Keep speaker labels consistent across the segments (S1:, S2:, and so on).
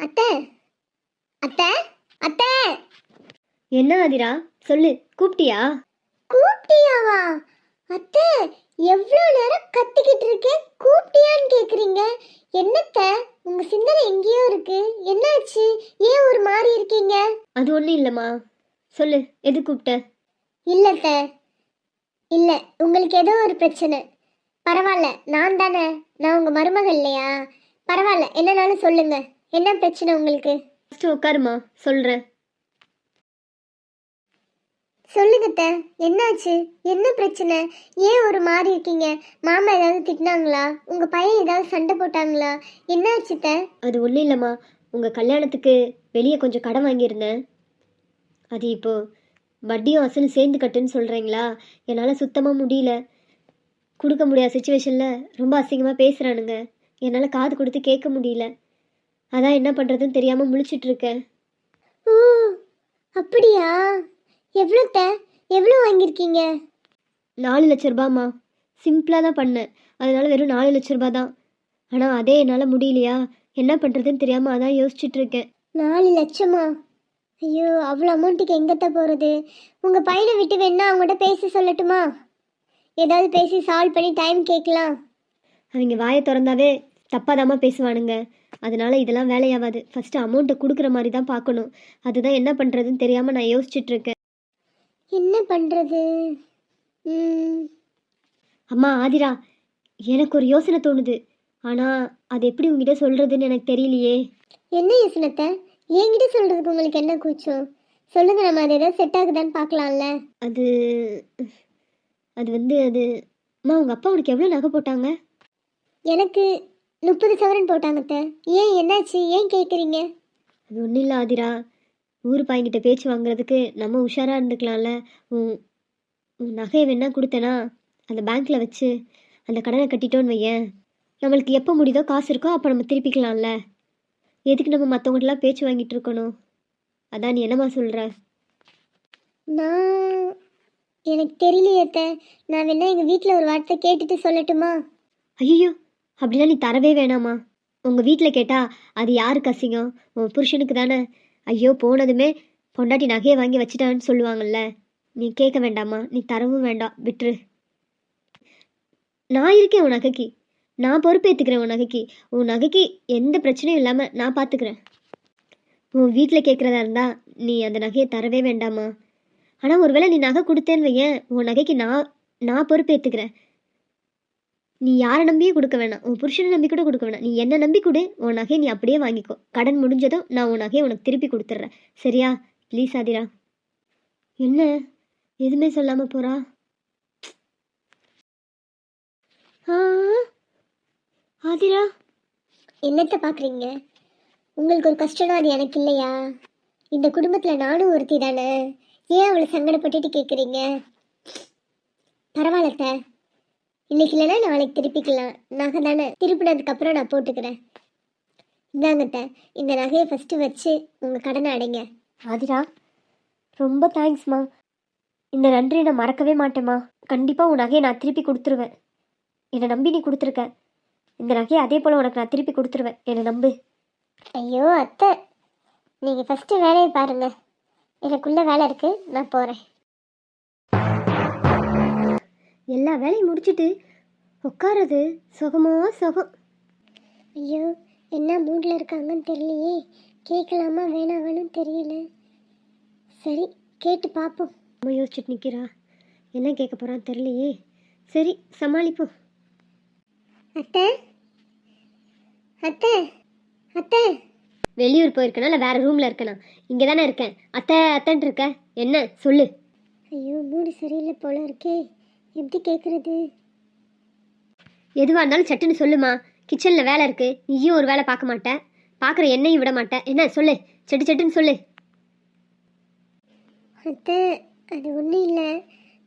S1: அத்தை அத்தை அத்தை.
S2: என்ன ஆதிரா, சொல்லு. கூப்பிட்டியா?
S1: கூப்பிட்டியாவா? அத்தை, எவ்வளோ நேரம் கத்திக்கிட்டு இருக்கேன், கூப்பிட்டியான்னு கேக்குறீங்க. என்னத்த, உங்க சிந்தனை எங்கேயோ இருக்கு. என்னாச்சு? ஏன் ஒரு மாதிரி இருக்கீங்க?
S2: அது ஒன்றும் இல்லைம்மா, சொல்லு. எது கூப்பிட்ட?
S1: இல்லத்த, இல்ல, உங்களுக்கு ஏதோ ஒரு பிரச்சனை. பரவாயில்ல, நான் தானே, நான் உங்க மருமகள் இல்லையா? பரவாயில்ல, என்னனாலும் சொல்லுங்க. என்ன பிரச்சனை உங்களுக்கு?
S2: ஃபஸ்ட்டு உட்காருமா, சொல்கிறேன்.
S1: சொல்லுங்கத்த, என்னாச்சு? என்ன பிரச்சனை? ஏன் ஒரு மாதிரி இருக்கீங்க? மாமா ஏதாவது திட்டினாங்களா? உங்க பையன் ஏதாவது சண்டை போட்டாங்களா? என்னாச்சுத்த?
S2: அது ஒன்றும் இல்லைம்மா, உங்கள் கல்யாணத்துக்கு வெளியே கொஞ்சம் கடன் வாங்கியிருந்தேன். அது இப்போ வட்டியும் அசலும் சேர்ந்து கட்டுன்னு சொல்கிறீங்களா? என்னால் சுத்தமாக முடியல. கொடுக்க முடியாத சுச்சுவேஷனில் ரொம்ப அசிங்கமாக பேசுகிறானுங்க. என்னால் காது கொடுத்து கேட்க முடியல. அதான் என்ன பண்ணுறதுன்னு தெரியாமல் முழிச்சிட்ருக்கேன்.
S1: ஓ, அப்படியா? எவ்வளோத்த? எவ்வளோ வாங்கியிருக்கீங்க?
S2: 4 லட்ச ரூபாம்மா. சிம்பிளாக தான் பண்ணேன், அதனால வெறும் 4 லட்ச ரூபா தான். ஆனால் அதே என்னால் முடியலையா, என்ன பண்ணுறதுன்னு தெரியாமல் அதான் யோசிச்சுட்ருக்கேன்.
S1: 4 லட்சமா? ஐயோ, அவ்வளோ அமௌண்ட்டுக்கு எங்கத்த போகிறது? உங்கள் பையனை விட்டு வேணா அவங்கள்ட்ட பேசி சொல்லட்டுமா? ஏதாவது பேசி சால்வ் பண்ணி டைம் கேட்கலாம்.
S2: அவங்க வாயை திறந்தாவே தப்பாதாம்மா பேசுவானுங்க. அதனால இதெல்லாம் வேலையாகாது. ஃபஸ்ட்டு அமௌண்ட்டை கொடுக்குற மாதிரி தான் பார்க்கணும். அதுதான் என்ன பண்ணுறதுன்னு தெரியாமல் நான் யோசிச்சுட்ருக்கேன்.
S1: என்ன பண்ணுறது?
S2: அம்மா ஆதிரா, எனக்கு ஒரு யோசனை தோணுது. ஆனால் அது எப்படி உங்ககிட்ட சொல்கிறதுன்னு எனக்கு தெரியலையே.
S1: என்ன யோசனத்தை? என்கிட்ட சொல்கிறதுக்கு உங்களுக்கு என்ன கூச்சம்? சொல்லுங்க, நம்ம அது ஏதாவது செட் ஆகுதான்னு பார்க்கலாம்ல.
S2: அது அது வந்து அது அம்மா, உங்கள் அப்பா உனக்கு எவ்வளோ நகை போட்டாங்க?
S1: எனக்கு 30 சவரன் போட்டாங்கத்த. ஏன், என்னாச்சு? ஏன் கேட்குறீங்க?
S2: அது ஒன்றும் இல்லை ஆதிரா, ஊர் பையன்கிட்ட பேச்சு வாங்குறதுக்கு நம்ம உஷாராக இருந்துக்கலாம்ல. உன் உன் நகையை வேணா கொடுத்தேனா அந்த பேங்க்கில் வச்சு அந்த கடனை கட்டிட்டோன்னு வையேன், நம்மளுக்கு எப்போ முடியுதோ காசு இருக்கோ அப்போ நம்ம திருப்பிக்கலாம்ல. எதுக்கு நம்ம மற்றவங்கள்ட்டலாம் பேச்சு வாங்கிட்டு இருக்கணும்? அதான் நீ என்னம்மா சொல்கிற?
S1: நான் எனக்கு தெரியலையேத்த. நான் வேணா எங்கள் வீட்டில் ஒரு வார்த்தை கேட்டுட்டு சொல்லட்டுமா?
S2: ஐயோ, அப்படிலாம் நீ தரவே வேணாம்மா. உங்கள் வீட்டில் கேட்டால் அது யாருக்கு அசிங்கம்? உன் புருஷனுக்கு தானே. ஐயோ, போனதுமே பொண்டாட்டி நகையை வாங்கி வச்சுட்டான்னு சொல்லுவாங்கல்ல. நீ கேட்க வேண்டாம்மா, நீ தரவும் வேண்டாம், விட்டுரு. நான் இருக்கேன் உன் நகைக்கு, நான் பொறுப்பேற்றுக்கிறேன் உன் நகைக்கு. உன் நகைக்கு எந்த பிரச்சனையும் இல்லாமல் நான் பார்த்துக்கிறேன். உன் வீட்டில் கேட்குறதா இருந்தால் நீ அந்த நகையை தரவே வேண்டாம்மா. ஆனால் ஒருவேளை நீ நகை கொடுத்தேன்னு வையேன், உன் நகைக்கு நான் பொறுப்பேற்றுக்கிறேன். நீ யாரை நம்பியே கொடுக்க வேணாம், உன் புருஷனை நம்பி கூட கொடுக்க வேணாம். நீ என்ன நம்பி கொடு, உன் நகையை நீ அப்படியே வாங்கிக்கோ. கடன் முடிஞ்சதும் நான் உன் நகையை உனக்கு திருப்பி கொடுத்துட்றேன், சரியா? ப்ளீஸ் ஆதிரா. என்ன எதுவுமே சொல்லாமல் போகிறா? ஆதிரா,
S1: என்னத்தை பார்க்குறீங்க? உங்களுக்கு ஒரு கஷ்டம்னா அது எனக்கு இல்லையா? இந்த குடும்பத்தில் நானும் ஒருத்தி தானே. ஏன் அவளை சங்கடப்பட்டுட்டு கேட்குறீங்க? பரவாயில்லத்த, இன்னைக்கு இல்லைன்னா நாளைக்கு திருப்பிக்கலாம். நகை தானே, திருப்பினதுக்கப்புறம் நான் போட்டுக்கிறேன். இந்தாங்கத்த, இந்த நகையை ஃபஸ்ட்டு வச்சு உங்கள் கடனை அடைங்க.
S2: ஆதிரா, ரொம்ப தேங்க்ஸ்மா. இந்த நன்றியை நான் மறக்கவே மாட்டேம்மா. கண்டிப்பாக உன் நகையை நான் திருப்பி கொடுத்துருவேன். என்னை நம்பி நீ கொடுத்துருக்க. இந்த நகையை அதே போல் உனக்கு நான் திருப்பி கொடுத்துருவேன், என்னை நம்பு.
S1: ஐயோ அத்தை, நீங்கள் ஃபஸ்ட்டு வேலையை பாருங்கள். எனக்குள்ளே வேலை இருக்குது, நான் போகிறேன்.
S2: எல்லா வேலையும் முடிச்சுட்டு உட்காரது சுகமா சுகம்.
S1: ஐயோ, என்ன மூடில் இருக்காங்கன்னு தெரியலையே. கேட்கலாமா வேணாமான்னு தெரியல. சரி, கேட்டு பார்ப்போம்.
S2: அம்மா யோசிச்சுட்டு நிற்கிறா, என்ன கேட்க போகிறான்னு தெரியலையே. சரி, சமாளிப்போம்.
S1: அத்தை அத்தை அத்தை.
S2: வெளியூர் போயிருக்கேனா இல்லை வேறு ரூமில் இருக்கேனா? இங்கே தானே இருக்கேன். அத்தை அத்தைன்ட்டு இருக்க, என்ன சொல்லு?
S1: ஐயோ, மூடு சரியில்லை போல இருக்கே. எப்படி கேட்குறது?
S2: எதுவாக இருந்தாலும் சட்டுன்னு சொல்லுமா. கிச்சனில் வேலை இருக்குது, நீயும் ஒரு வேலை பார்க்க மாட்டேன், பார்க்குற என்னையும் விட மாட்டேன். என்ன சொல்லு, சட்டுன்னு சொல்லு.
S1: அத்தை, அது ஒன்றும் இல்லை.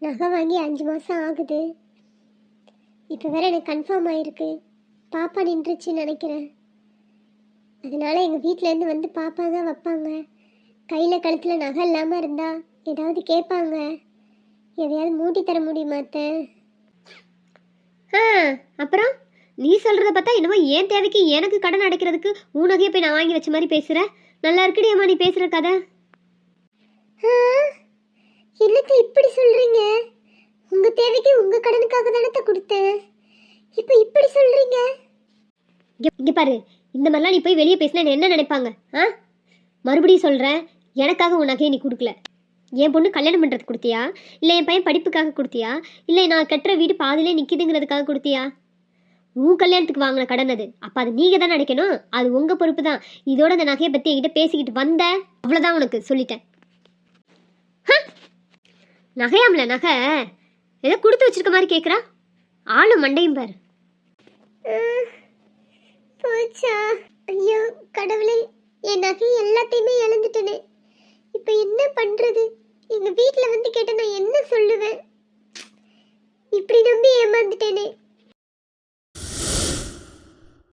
S1: நகை வாங்கி 5 மாதம் ஆகுது. இப்போ வேற எனக்கு கன்ஃபார்ம் ஆகிருக்கு. பாப்பா நின்றுச்சுன்னு நினைக்கிறேன். அதனால எங்கள் வீட்டிலேருந்து வந்து பாப்பா தான் வைப்பாங்க. கையில் கழுத்தில் நகை இல்லாமல் இருந்தால் ஏதாவது கேட்பாங்க. எதையாவது மூட்டி தர முடியுமா அத்தை?
S2: அப்புறம் நீ சொல்கிறத பார்த்தா என்னமோ ஏன் தேவைக்கு எனக்கு கடன் அடைக்கிறதுக்கு உன் நகையை போய் நான் வாங்கி வச்ச மாதிரி பேசுகிற. நல்லா இருக்குடியம்மா நீ பேசுகிற கதை.
S1: ஆ, என்னத்த இப்படி சொல்றீங்க? உங்க தேவைக்கு உங்க கடனுக்காக தானே கொடுத்தேன், இப்போ இப்படி சொல்றீங்க?
S2: இங்கே பாரு, இந்த மாதிரிலாம் நீ போய் வெளியே பேசினா என்ன நினைப்பாங்க? ஆ, மறுபடியும் சொல்கிறேன், எனக்காக உன் நகையை நீ கொடுக்கல. என் பொண்ணு கல்யாணம் பண்ணுறதுக்கு கொடுத்தியா, இல்லை என் பையன் படிப்புக்காக கொடுத்தியா, இல்லை நான் கட்டுற வீடு பாதிலே நிற்கிதுங்கிறதுக்காக கொடுத்தியா? உன் கல்யாணத்துக்கு வாங்கின கடன் அது. அப்போ அது நீங்கள் தான் அடைக்கணும். அது உங்கள் பொறுப்பு தான். இதோட அந்த நகையை பற்றி என்கிட்ட பேசிக்கிட்டு வந்த அவ்வளோதான், உனக்கு சொல்லிட்டேன். நகையாமல நகை ஏதோ கொடுத்து வச்சிருக்க மாதிரி கேட்குறா. ஆளும் மண்டையும் பாரு.
S1: போச்சா? ஐயோ கடவுளே, என் நகை எல்லாத்தையுமே இழந்துட்டேனே. இப்போ என்ன பண்றது? எங்க வீட்டில் வந்து கேட்ட நான் என்ன சொல்லுவேன்? இப்படி நம்பி ஏமாந்துட்டேனே.